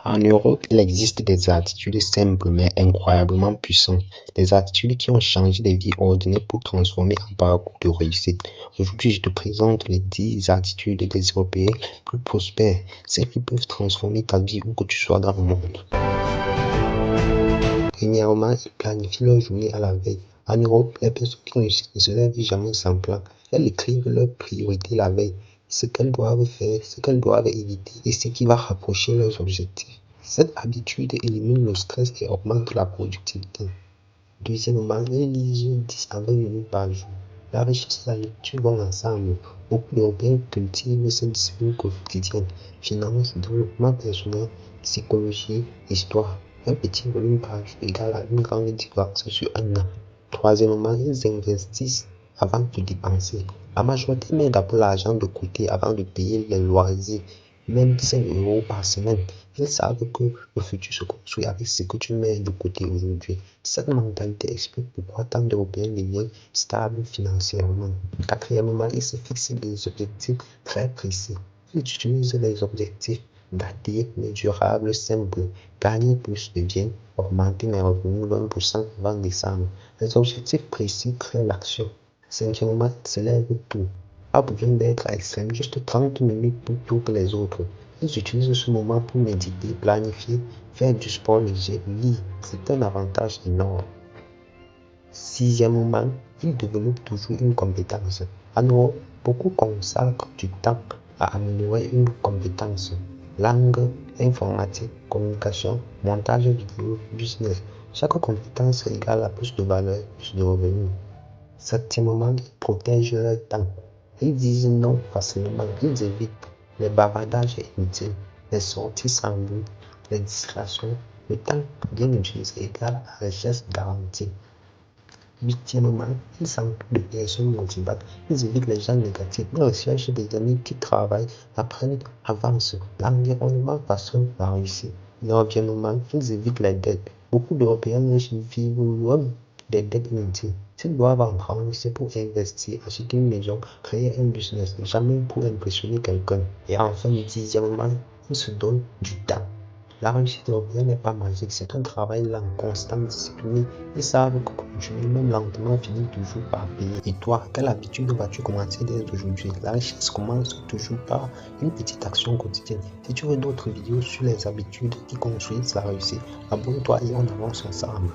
En Europe, il existe des attitudes simples mais incroyablement puissantes, des attitudes qui ont changé des vies ordinaires pour transformer un parcours de réussite. Aujourd'hui, je te présente les 10 attitudes des Européens les plus prospères, celles qui peuvent transformer ta vie où que tu sois dans le monde. Premièrement, ils planifient leur journée à la veille. En Europe, les personnes qui réussissent ne se lèvent jamais sans plan. Elles écrivent leurs priorités la veille, ce qu'elles doivent faire, ce qu'elles doivent éviter et ce qui va rapprocher leurs objectifs. Cette habitude élimine le stress et augmente la productivité. Deuxièmement, ils lisent 10 à 20 minutes par jour. La richesse et la lecture vont ensemble. Beaucoup d'Européens cultivent cette discipline quotidienne. Finance, développement personnel, psychologie, histoire. Un petit volume par jour égale à une grande différence sur un an. Troisièmement, ils investissent avant de dépenser. La majorité met d'abord l'argent de côté avant de payer les loisirs, même 5 euros par semaine. Ils savent que le futur se construit avec ce que tu mets de côté aujourd'hui. Cette mentalité explique pourquoi tant d'Européens deviennent stables financièrement. Quatrièmement, ils se fixent des objectifs très précis. Ils utilisent les objectifs datés, mesurables, simples. Gagner plus de biens, augmenter mes revenus de 20% avant décembre. Les objectifs précis créent l'action. Cinquièmement, ils se lèvent tôt. Pas besoin d'être extrême, juste 30 minutes plus tôt que les autres. Ils utilisent ce moment pour méditer, planifier, faire du sport léger, lire. C'est un avantage énorme. Sixièmement, ils développent toujours une compétence. En Europe, beaucoup consacrent du temps à améliorer une compétence. Langue, informatique, communication, montage vidéo, business. Chaque compétence égale à plus de valeur, plus de revenus. Septièmement, ils protègent leur temps. Ils disent non facilement, ils évitent les bavardages inutiles, les sorties sans but, les distractions. Le temps bien utilisé égale à richesse garantie. Huitièmement, ils s'entourent de personnes motivantes. Ils évitent les gens négatifs. Ils recherchent des amis qui travaillent, apprennent, avancent. L'environnement façonne la réussite. Neuvièmement, ils évitent les dettes. Beaucoup d'Européens vivent loin des dettes inutiles. S'ils doivent en prendre, c'est pour investir, acheter une maison, créer un business, jamais pour impressionner quelqu'un. Et enfin, dixièmement, ils se donnent du temps. La réussite européenne n'est pas magique, c'est un travail lent, constant, discipliné. Ils savent que continuer même lentement finit toujours par payer. Et toi, quelle habitude vas-tu commencer dès aujourd'hui? La richesse commence toujours par une petite action quotidienne. Si tu veux d'autres vidéos sur les habitudes qui construisent la réussite, abonne-toi et on avance ensemble.